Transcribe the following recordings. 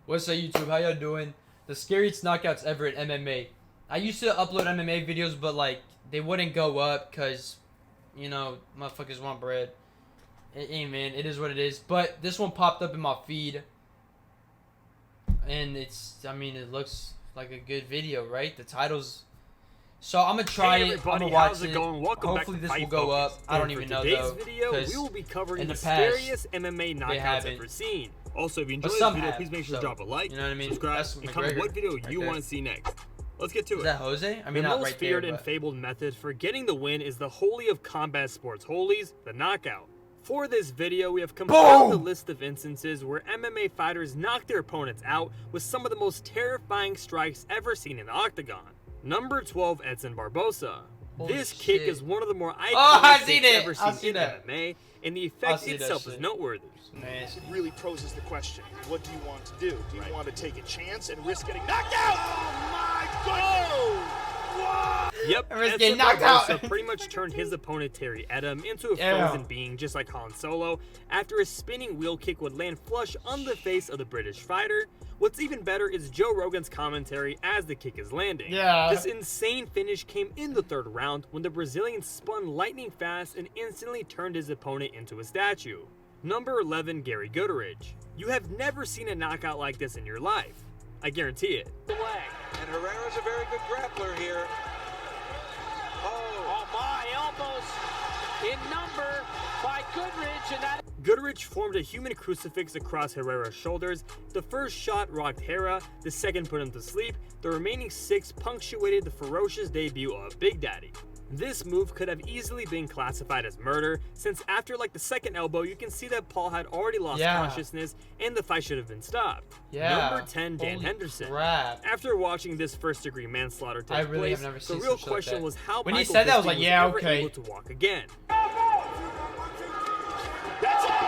What's up, YouTube? How y'all doing? The scariest knockouts ever in MMA. I used to upload MMA videos, but like they wouldn't go up because, you know, motherfuckers want bread. Hey man, it is what it is. But this one popped up in my feed, and I mean, it looks like a good video, right? The title's. So I'm gonna try it. I'm gonna watch it. Hopefully this will go up. I don't even know though. We will be covering in the the past, scariest MMA knockouts ever seen. Also, if you enjoyed this video, please make sure to drop a like, you know what I mean? subscribe, and comment what video you want to see next. Let's get to it. Is that Jose? I mean, the not most right feared there, and but... fabled method for getting the win is the holy of combat sports holies, the knockout. For this video, we have compiled a list of instances where MMA fighters knock their opponents out with some of the most terrifying strikes ever seen in the octagon. Number 12, Edson Barbosa. This kick is one of the more iconic kicks ever seen in MMA, and the effect itself is noteworthy. It really poses the question, what do you want to do? Do you want to take a chance and risk getting knocked out? Oh my goodness! Yep, Edson Barbosa pretty much turned his opponent Terry Edom into a frozen being, just like Han Solo, after a spinning wheel kick would land flush on the face of the British fighter. What's even better is Joe Rogan's commentary as the kick is landing. This insane finish came in the third round when the Brazilian spun lightning fast and instantly turned his opponent into a statue. Number 11, Gary Goodridge. You have never seen a knockout like this in your life. I guarantee it. And Herrera's a very good grappler here. Oh my, elbows in number by Goodridge, and that... Goodridge formed a human crucifix across Herrera's shoulders. The first shot rocked Herrera, the second put him to sleep, the remaining 6 punctuated the ferocious debut of Big Daddy. This move could have easily been classified as murder, since after like the second elbow, you can see that Paul had already lost consciousness and the fight should have been stopped. Number 10, Dan Henderson. After watching this first-degree manslaughter take place, the real question was how when he said that, I was like, yeah, okay. Able to walk again. That's all!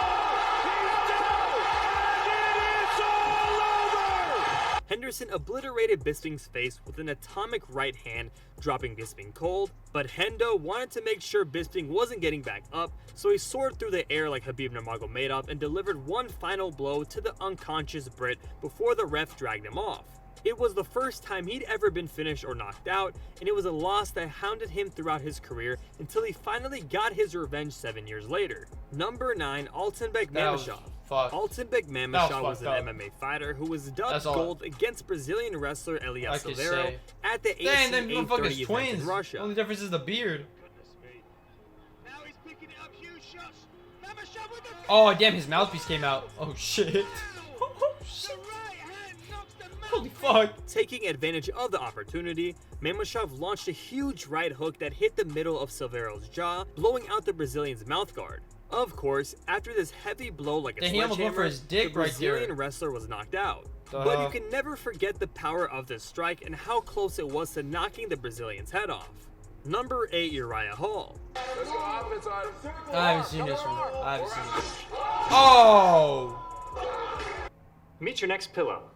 Henderson obliterated Bisping's face with an atomic right hand, dropping Bisping cold, but Hendo wanted to make sure Bisping wasn't getting back up, so he soared through the air like Khabib Nurmagomedov and delivered one final blow to the unconscious Brit before the ref dragged him off. It was the first time he'd ever been finished or knocked out, and it was a loss that hounded him throughout his career until he finally got his revenge 7 years later. Number 9, Altanbek Mamashov. Altanbek Mamashov was an MMA fighter who was dubbed gold against Brazilian wrestler Elias Silveira at the ACA 30 event in Russia. Only difference is the beard. Oh damn, his mouthpiece came out. Oh shit. Holy fuck. Taking advantage of the opportunity, Mamashov launched a huge right hook that hit the middle of Silveira's jaw, blowing out the Brazilian's mouthguard. Of course, after this heavy blow like a sledgehammer, the Brazilian wrestler was knocked out. But you can never forget the power of this strike and how close it was to knocking the Brazilian's head off. Number 8, Uriah Hall. I haven't seen this one. I haven't seen this. Oh! Meet your next pillow.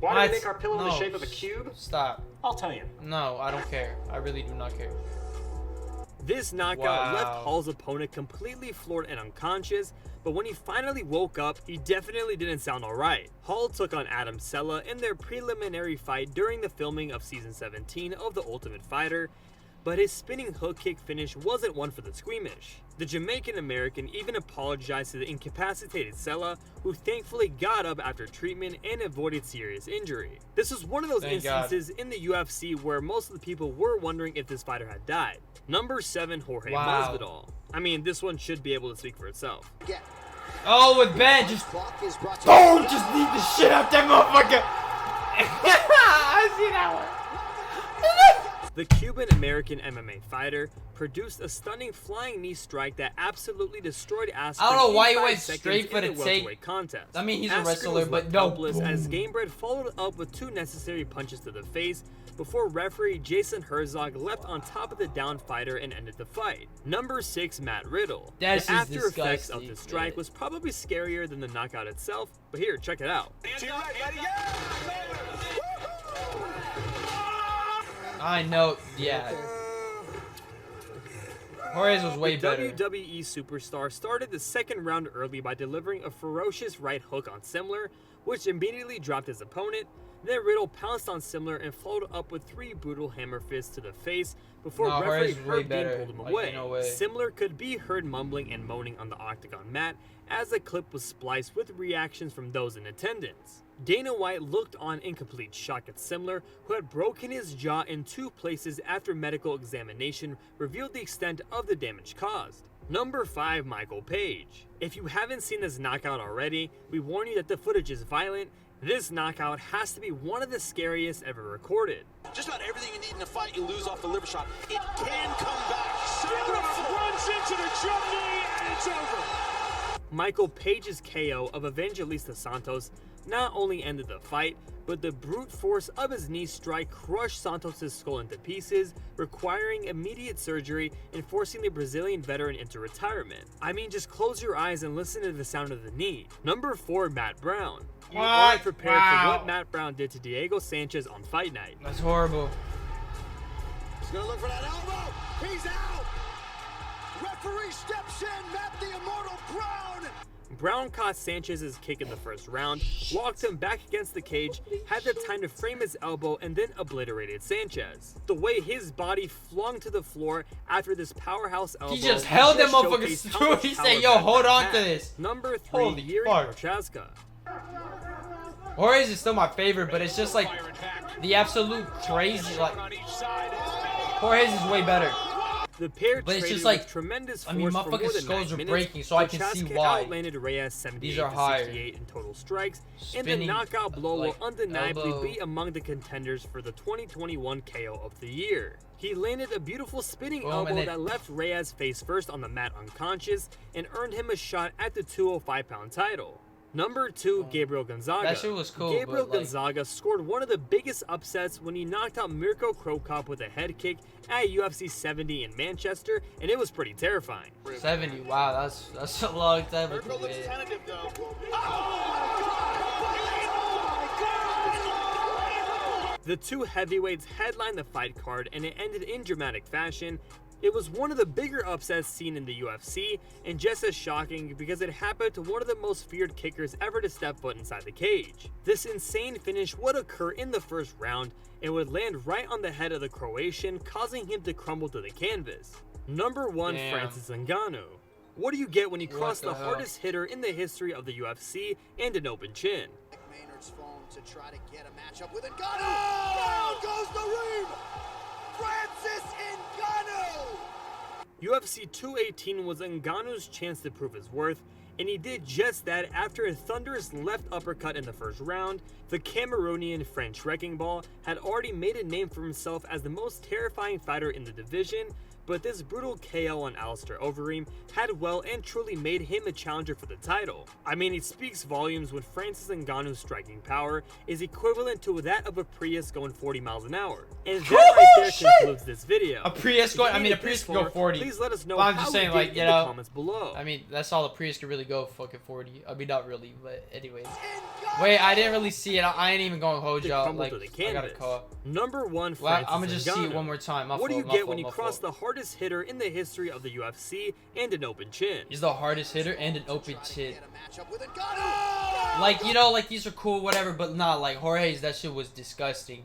Why do we make our pillow in the shape of a cube? Stop. I'll tell you. No, I don't care. I really do not care. This knockout left Hall's opponent completely floored and unconscious, but when he finally woke up, he definitely didn't sound alright. Hall took on Adam Sella in their preliminary fight during the filming of season 17 of The Ultimate Fighter, but his spinning hook kick finish wasn't one for the squeamish. The Jamaican American even apologized to the incapacitated Sella, who thankfully got up after treatment and avoided serious injury. This was one of those instances in the UFC where most of the people were wondering if this fighter had died. Number 7, Jorge Masvidal. I mean, this one should be able to speak for itself. Oh, with Ben, just boom, just leave the shit out that motherfucker. I see that one. The Cuban-American MMA fighter produced a stunning flying knee strike that absolutely destroyed Askren. I don't know why he went straight for the take. Contest. I mean, he's a wrestler, but no. As Gamebred followed up with 2 necessary punches to the face before referee Jason Herzog leapt on top of the downed fighter and ended the fight. Number 6, Matt Riddle. The after effects of the strike was probably scarier than the knockout itself, but here, check it out. I know, yeah. Jorge's was way better. The WWE superstar started the second round early by delivering a ferocious right hook on Semler, which immediately dropped his opponent. Then Riddle pounced on Simler and followed up with 3 brutal hammer fists to the face before referee Herb Dean pulled him away. No way. Simler could be heard mumbling and moaning on the octagon mat as the clip was spliced with reactions from those in attendance. Dana White looked on in complete shock at Simler, who had broken his jaw in 2 places after medical examination revealed the extent of the damage caused. Number 5, Michael Page. If you haven't seen this knockout already, we warn you that the footage is violent. This knockout has to be one of the scariest ever recorded. Just about everything you need in a fight, you lose off the liver shot. It can come back. Runs into the jump knee, and it's over. Michael Page's KO of Evangelista Santos not only ended the fight, but the brute force of his knee strike crushed Santos' skull into pieces, requiring immediate surgery and forcing the Brazilian veteran into retirement. I mean, just close your eyes and listen to the sound of the knee. Number 4, Matt Brown. You aren't prepared for what Matt Brown did to Diego Sanchez on Fight Night. That's horrible. He's gonna look for that elbow. He's out. Referee steps in. Matt the Immortal Brown. Brown caught Sanchez's kick in the first round, walked him back against the cage, had the time to frame his elbow, and then obliterated Sanchez. The way his body flung to the floor after this powerhouse elbow, He just held them showcased motherfuckers how through. much He power said, yo, Matt hold Brown on to had. this. Number 3, Holy Yuri fuck. Prochaska. Jorge's is still my favorite, but it's just like the absolute crazy. Like Jorge's is way better. The pair But it's traded just like, with tremendous I mean, force for more motherfuckers' than skulls 9 are minutes. breaking, so I can see Prochaska why. outlanded Reyes 78 These are to higher. 68 in total strikes, and the Spinning, knockout blow like, will undeniably elbow. be among the contenders for the 2021 KO of the year. He landed a beautiful spinning Boom, elbow and then- that left Reyes face first on the mat unconscious and earned him a shot at the 205-pound title. Number 2, Gabriel Gonzaga. That shit was cool, Gabriel but, like- Gonzaga scored one of the biggest upsets when he knocked out Mirko Krokop with a head kick at UFC 70 in Manchester, and it was pretty terrifying. 70. Wow, that's a long time ago, Mirko looks man. tentative, though. The 2 heavyweights headlined the fight card, and it ended in dramatic fashion. It was one of the bigger upsets seen in the UFC, and just as shocking because it happened to one of the most feared kickers ever to step foot inside the cage. This insane finish would occur in the first round and would land right on the head of the Croatian, causing him to crumble to the canvas. Number 1, Damn. Francis Ngannou. What do you get when you What cross the the hell? hardest hitter in the history of the UFC and an open chin? Maynard's phone to try to get a matchup with Ngannou. Down goes the Reem. Francis Ngannou. UFC 218 was Ngannou's chance to prove his worth, and he did just that after a thunderous left uppercut in the first round. The Cameroonian French Wrecking Ball had already made a name for himself as the most terrifying fighter in the division, but this brutal KO on Alistair Overeem had well and truly made him a challenger for the title. I mean, it speaks volumes when Francis Ngannou's striking power is equivalent to that of a Prius going 40 miles an hour. And that right there concludes this video. A Prius going, If you I mean, made a it Prius this can go far, 40. Please let us know But I'm how just we saying, did like, in you the know, comments below. I mean, that's all a Prius could really go, fucking 40. I mean, not really, but anyways. Wait, I didn't really see it. I ain't even going to hold To y'all. crumble Like, to the I got a canvas. call. Number 1, Well, Francis I'm gonna just see it Ngannou. one more time. My What do you fault, my get fault, when you my cross fault. the hardest hitter in the history of the UFC and an open chin? He's the hardest hitter and an open chin. Get a matchup with Ngannou. Like, you know, like, these are cool, whatever, but nah, like, Jorge's, that shit was disgusting.